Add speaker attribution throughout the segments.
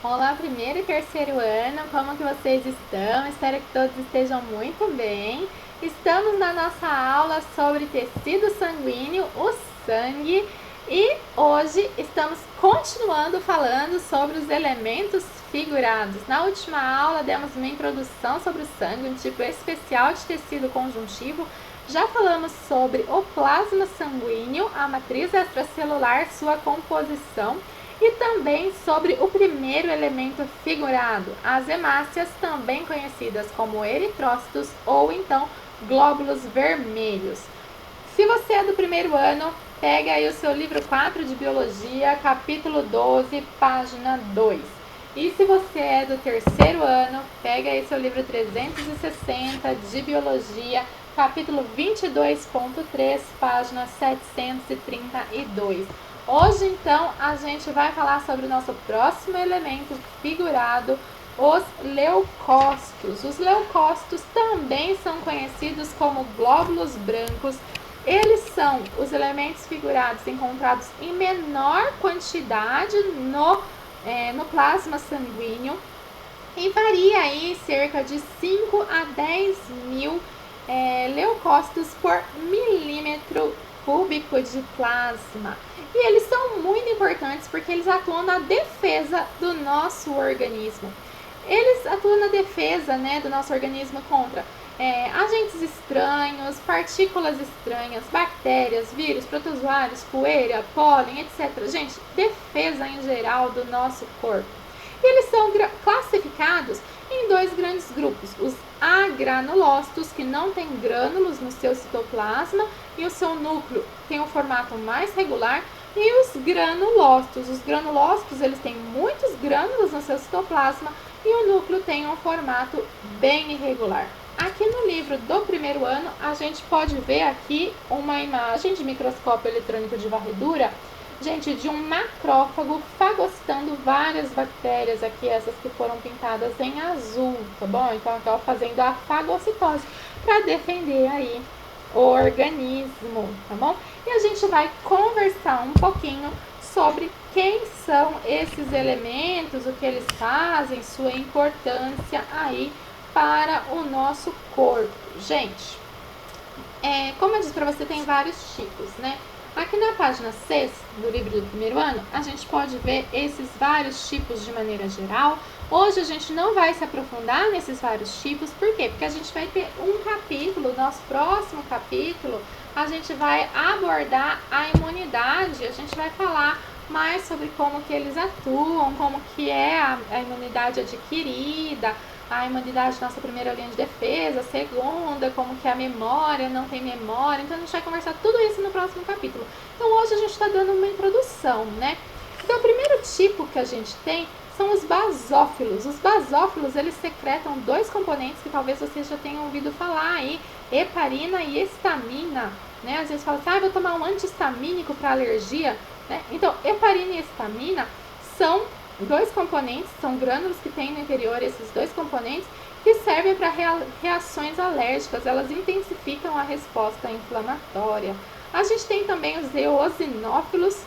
Speaker 1: Olá, primeiro e terceiro ano, como que vocês estão? Espero que todos estejam muito bem. Estamos na nossa aula sobre tecido sanguíneo, o sangue, e hoje estamos continuando falando sobre os elementos figurados. Na última aula demos uma introdução sobre o sangue, um tipo especial de tecido conjuntivo. Já falamos sobre o plasma sanguíneo, a matriz extracelular, sua composição, e também sobre o primeiro elemento figurado, as hemácias, também conhecidas como eritrócitos ou então glóbulos vermelhos. Se você é do primeiro ano, pega aí o seu livro 4 de Biologia, capítulo 12, página 2. E se você é do terceiro ano, pega aí seu livro 360 de Biologia, capítulo 22.3, página 732. Hoje, então, a gente vai falar sobre o nosso próximo elemento figurado, os leucócitos. Os leucócitos também são conhecidos como glóbulos brancos. Eles são os elementos figurados encontrados em menor quantidade no plasma sanguíneo e varia aí cerca de 5 a 10 mil leucócitos por milímetro cúbico de plasma. E eles são muito importantes porque eles atuam na defesa do nosso organismo. Eles atuam na defesa, do nosso organismo contra agentes estranhos, partículas estranhas, bactérias, vírus, protozoários, poeira, pólen, etc. Gente, defesa em geral do nosso corpo. E eles são classificados em dois grandes grupos: os agranulócitos, que não têm grânulos no seu citoplasma e o seu núcleo tem um formato mais regular, e os granulócitos. Os granulócitos, eles têm muitos grânulos no seu citoplasma e o núcleo tem um formato bem irregular. Aqui no livro do primeiro ano, a gente pode ver aqui uma imagem de microscópio eletrônico de varredura, gente, de um macrófago fagocitando várias bactérias aqui, essas que foram pintadas em azul, tá bom? Então, aqui fazendo a fagocitose para defender aí o organismo, tá bom? E a gente vai conversar um pouquinho sobre quem são esses elementos, o que eles fazem, sua importância aí para o nosso corpo. Gente, como eu disse para você, tem vários tipos, né? Aqui na página 6 do livro do primeiro ano, a gente pode ver esses vários tipos de maneira geral. Hoje a gente não vai se aprofundar nesses vários tipos, por quê? Porque a gente vai ter um capítulo, nosso próximo capítulo, a gente vai abordar a imunidade, a gente vai falar mais sobre como que eles atuam, como que é a imunidade adquirida, a imunidade, nossa primeira linha de defesa, segunda, como que a memória, não tem memória. Então a gente vai conversar tudo isso no próximo capítulo. Então hoje a gente está dando uma introdução, né? Então o primeiro tipo que a gente tem são os basófilos. Os basófilos, eles secretam dois componentes que talvez vocês já tenham ouvido falar aí, heparina e histamina, né? Às vezes fala assim, vou tomar um antihistamínico para alergia, né? Então, heparina e histamina são dois componentes, são grânulos que tem no interior esses dois componentes, que servem para reações alérgicas, elas intensificam a resposta inflamatória. A gente tem também os eosinófilos,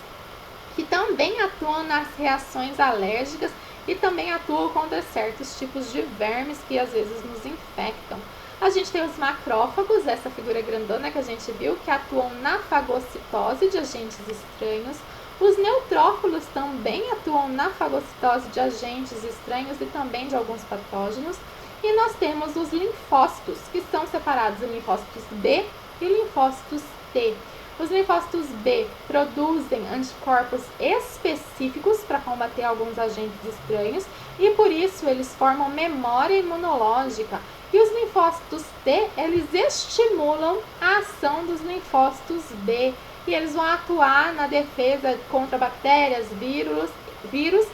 Speaker 1: que também atuam nas reações alérgicas e também atuam contra certos tipos de vermes que às vezes nos infectam. A gente tem os macrófagos, essa figura grandona que a gente viu, que atuam na fagocitose de agentes estranhos. Os neutrófilos também atuam na fagocitose de agentes estranhos e também de alguns patógenos. E nós temos os linfócitos, que são separados em linfócitos B e linfócitos T. Os linfócitos B produzem anticorpos específicos para combater alguns agentes estranhos e por isso eles formam memória imunológica. E os linfócitos T, eles estimulam a ação dos linfócitos B e eles vão atuar na defesa contra bactérias, vírus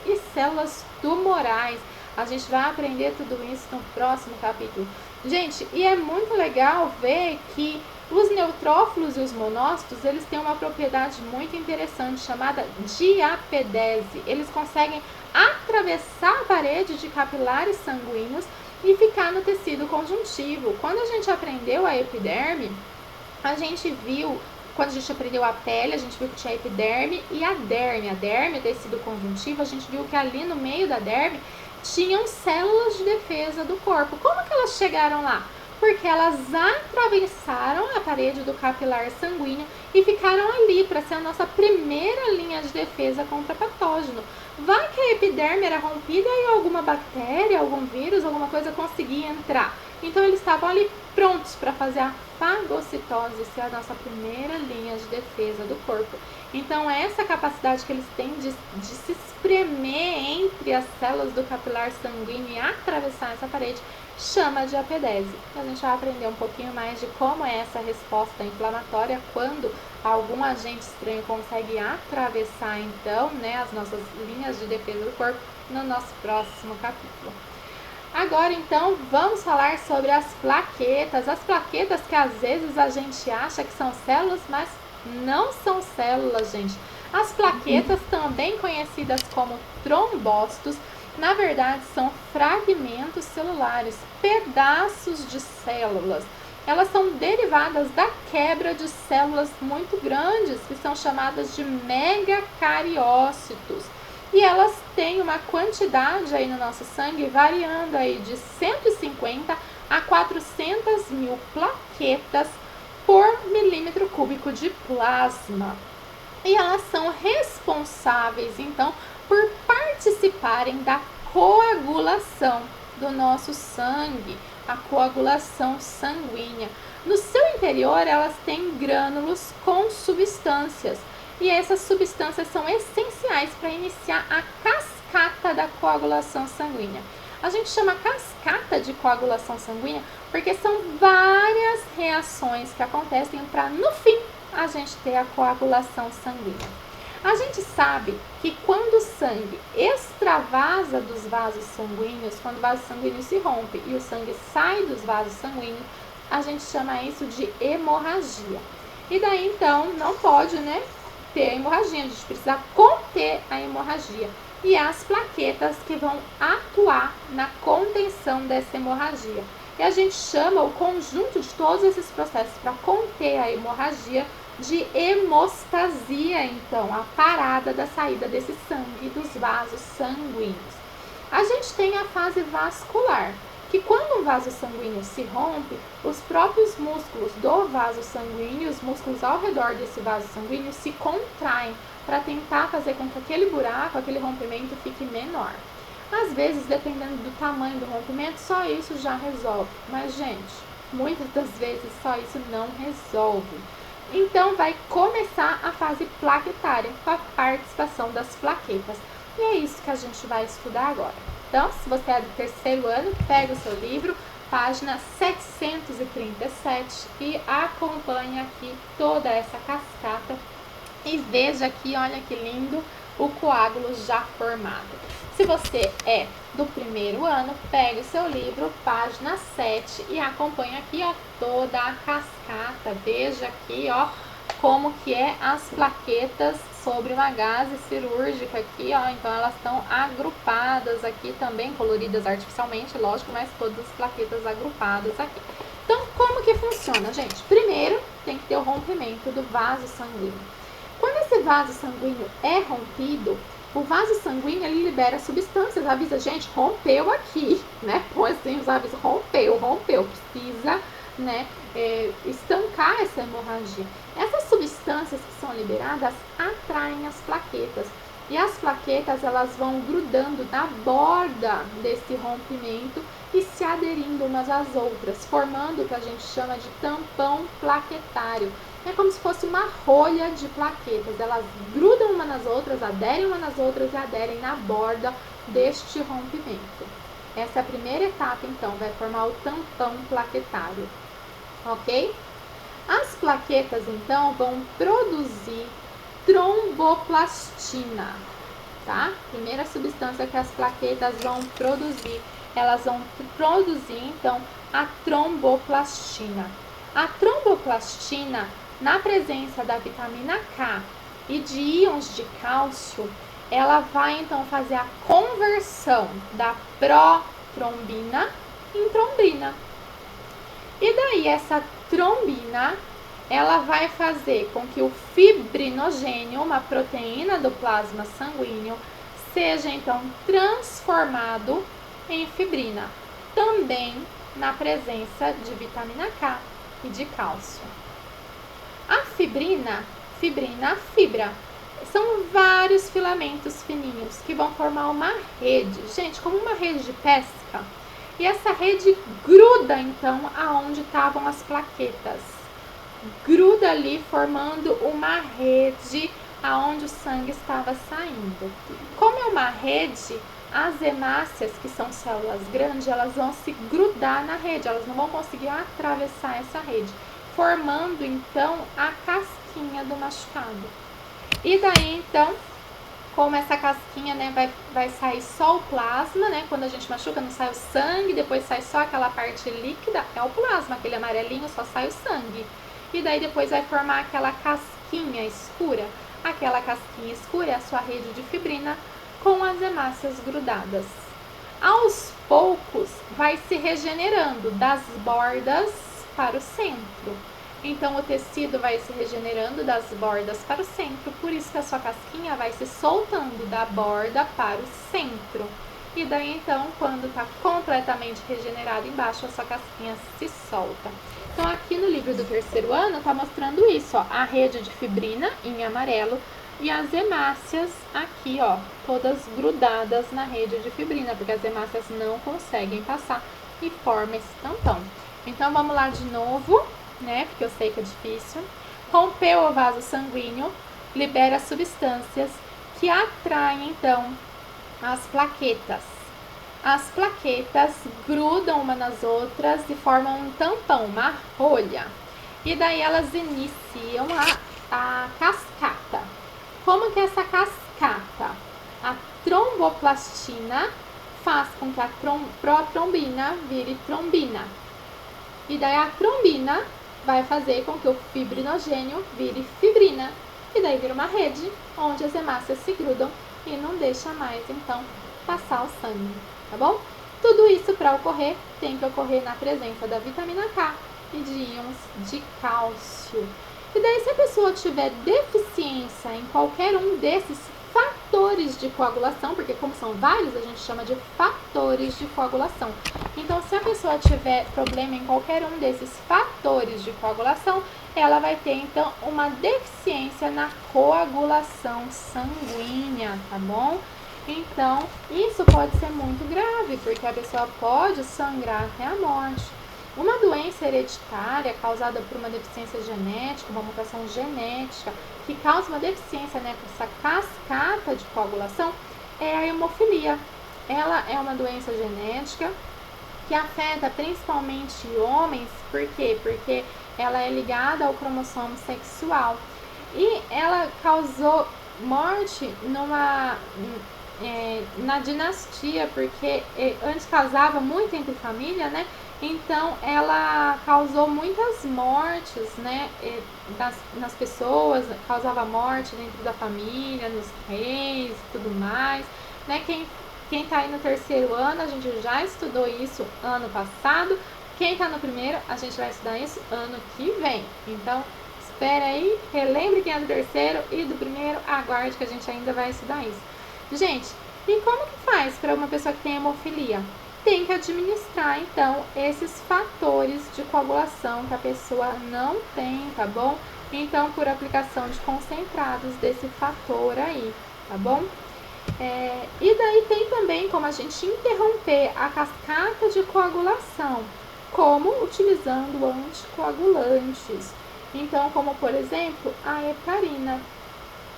Speaker 1: e células tumorais. A gente vai aprender tudo isso no próximo capítulo. Gente, e é muito legal ver que os neutrófilos e os monócitos, eles têm uma propriedade muito interessante chamada diapedese. Eles conseguem atravessar a parede de capilares sanguíneos e ficar no tecido conjuntivo. Quando a gente aprendeu a epiderme, a gente viu quando a gente aprendeu a pele, a gente viu que tinha a epiderme e a derme. A derme, tecido conjuntivo, a gente viu que ali no meio da derme tinham células de defesa do corpo. Como que elas chegaram lá? Porque elas atravessaram a parede do capilar sanguíneo e ficaram ali para ser a nossa primeira linha de defesa contra patógeno. Vai que a epiderme era rompida e alguma bactéria, algum vírus, alguma coisa conseguia entrar. Então eles estavam ali prontos para fazer a fagocitose, ser a nossa primeira linha de defesa do corpo. Então essa capacidade que eles têm de se espremer entre as células do capilar sanguíneo e atravessar essa parede chama de apedese. A gente vai aprender um pouquinho mais de como é essa resposta inflamatória quando algum agente estranho consegue atravessar então, as nossas linhas de defesa do corpo no nosso próximo capítulo. Agora então vamos falar sobre as plaquetas. As plaquetas que às vezes a gente acha que são células, mas não são células, gente. As plaquetas, também conhecidas como trombócitos, na verdade são fragmentos celulares, pedaços de células. Elas são derivadas da quebra de células muito grandes, que são chamadas de megacariócitos. E elas têm uma quantidade aí no nosso sangue variando aí de 150 a 400 mil plaquetas por milímetro cúbico de plasma. E elas são responsáveis, então, por participarem da coagulação do nosso sangue, a coagulação sanguínea. No seu interior, elas têm grânulos com substâncias. E essas substâncias são essenciais para iniciar a cascata da coagulação sanguínea. A gente chama cascata de coagulação sanguínea porque são várias reações que acontecem para, no fim, a gente ter a coagulação sanguínea. A gente sabe que quando o sangue extravasa dos vasos sanguíneos, quando o vaso sanguíneo se rompe e o sangue sai dos vasos sanguíneos, a gente chama isso de hemorragia. E daí, então, não pode, ter a hemorragia, a gente precisa conter a hemorragia. E as plaquetas que vão atuar na contenção dessa hemorragia. E a gente chama o conjunto de todos esses processos para conter a hemorragia de hemostasia, então, a parada da saída desse sangue dos vasos sanguíneos. A gente tem a fase vascular, que quando um vaso sanguíneo se rompe, os próprios músculos do vaso sanguíneo, os músculos ao redor desse vaso sanguíneo se contraem para tentar fazer com que aquele buraco, aquele rompimento fique menor. Às vezes, dependendo do tamanho do rompimento, só isso já resolve. Mas, gente, muitas das vezes só isso não resolve. Então, vai começar a fase plaquetária, com a participação das plaquetas. E é isso que a gente vai estudar agora. Então, se você é do terceiro ano, pega o seu livro, página 737 e acompanhe aqui toda essa cascata e veja aqui, olha que lindo, o coágulo já formado. Se você é do primeiro ano, pegue o seu livro, página 7 e acompanhe aqui, toda a cascata. Veja aqui, como que é as plaquetas sobre uma gaze cirúrgica aqui, então elas estão agrupadas aqui também, coloridas artificialmente, lógico, mas todas as plaquetas agrupadas aqui. Então, como que funciona, gente? Primeiro, tem que ter o rompimento do vaso sanguíneo. Quando esse vaso sanguíneo é rompido, o vaso sanguíneo ele libera substâncias, avisa, gente, rompeu aqui, Põe assim os avisos, rompeu, precisa, estancar essa hemorragia. Essas substâncias que são liberadas atraem as plaquetas. E as plaquetas elas vão grudando na borda desse rompimento e se aderindo umas às outras, formando o que a gente chama de tampão plaquetário. É como se fosse uma rolha de plaquetas. Elas grudam uma nas outras, aderem uma nas outras e aderem na borda deste rompimento. Essa é a primeira etapa, então, vai formar o tampão plaquetário. Ok? As plaquetas, então, vão produzir tromboplastina, tá? Primeira substância que as plaquetas vão produzir, elas vão produzir, então, a tromboplastina. A tromboplastina, na presença da vitamina K e de íons de cálcio, ela vai, então, fazer a conversão da protrombina em trombina. E daí, essa trombina, ela vai fazer com que o fibrinogênio, uma proteína do plasma sanguíneo, seja então transformado em fibrina, também na presença de vitamina K e de cálcio. A fibra, são vários filamentos fininhos que vão formar uma rede, gente, como uma rede de pesca. E essa rede gruda então aonde estavam as plaquetas. Gruda ali formando uma rede aonde o sangue estava saindo. Como é uma rede, as hemácias, que são células grandes, elas vão se grudar na rede, elas não vão conseguir atravessar essa rede, formando então a casquinha do machucado. E daí então, como essa casquinha, né, vai sair só o plasma, né? Quando a gente machuca não sai o sangue, depois sai só aquela parte líquida, é o plasma, aquele amarelinho, só sai o sangue. E daí depois vai formar aquela casquinha escura. Aquela casquinha escura é a sua rede de fibrina com as hemácias grudadas. Aos poucos vai se regenerando das bordas para o centro. Então o tecido vai se regenerando das bordas para o centro, por isso que a sua casquinha vai se soltando da borda para o centro. E daí então, quando está completamente regenerado embaixo, a sua casquinha se solta. Então aqui no livro do terceiro ano está mostrando isso, ó, a rede de fibrina em amarelo e as hemácias aqui, ó, todas grudadas na rede de fibrina, porque as hemácias não conseguem passar e forma esse tampão. Então vamos lá de novo, né, porque eu sei que é difícil. Rompeu o vaso sanguíneo, libera substâncias que atraem então as plaquetas. As plaquetas grudam uma nas outras e formam um tampão, uma rolha. E daí elas iniciam a cascata. Como que é essa cascata? A tromboplastina faz com que a protrombina vire trombina. E daí a trombina vai fazer com que o fibrinogênio vire fibrina. E daí vira uma rede onde as hemácias se grudam e não deixa mais, então, passar o sangue, tá bom? Tudo isso para ocorrer tem que ocorrer na presença da vitamina K e de íons de cálcio. E daí, se a pessoa tiver deficiência em qualquer um desses fatores de coagulação, porque como são vários, a gente chama de fatores de coagulação. Então, se a pessoa tiver problema em qualquer um desses fatores de coagulação, ela vai ter, então, uma deficiência na coagulação sanguínea, tá bom? Então, isso pode ser muito grave, porque a pessoa pode sangrar até a morte. Uma doença hereditária causada por uma deficiência genética, uma mutação genética, que causa uma deficiência nessa cascata de coagulação, é a hemofilia. Ela é uma doença genética que afeta principalmente homens, por quê? Porque ela é ligada ao cromossomo sexual. E ela causou morte na dinastia, porque antes casava muito entre família, né? Então ela causou muitas mortes, né, nas pessoas, causava morte dentro da família, nos reis e tudo mais, né? Quem tá aí no terceiro ano, a gente já estudou isso ano passado. Quem tá no primeiro, a gente vai estudar isso ano que vem. Então, espera aí, relembre quem é do terceiro e do primeiro, aguarde que a gente ainda vai estudar isso. Gente, e como que faz para uma pessoa que tem hemofilia? Tem que administrar, então, esses fatores de coagulação que a pessoa não tem, tá bom? Então, por aplicação de concentrados desse fator aí, tá bom? E daí tem também como a gente interromper a cascata de coagulação, como utilizando anticoagulantes. Então, como por exemplo, a heparina.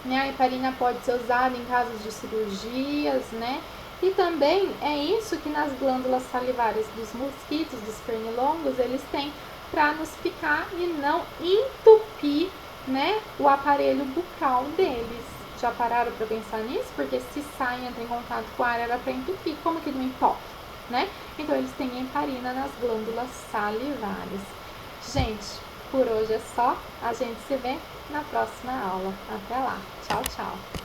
Speaker 1: A heparina pode ser usada em casos de cirurgias, né? E também é isso que nas glândulas salivares dos mosquitos, dos pernilongos, eles têm para nos picar e não entupir, né, o aparelho bucal deles. Já pararam para pensar nisso? Porque se sai, entra em contato com o ar, era para entupir, como que não entope, né? Então eles têm heparina nas glândulas salivares. Gente, por hoje é só. A gente se vê na próxima aula. Até lá. Tchau, tchau.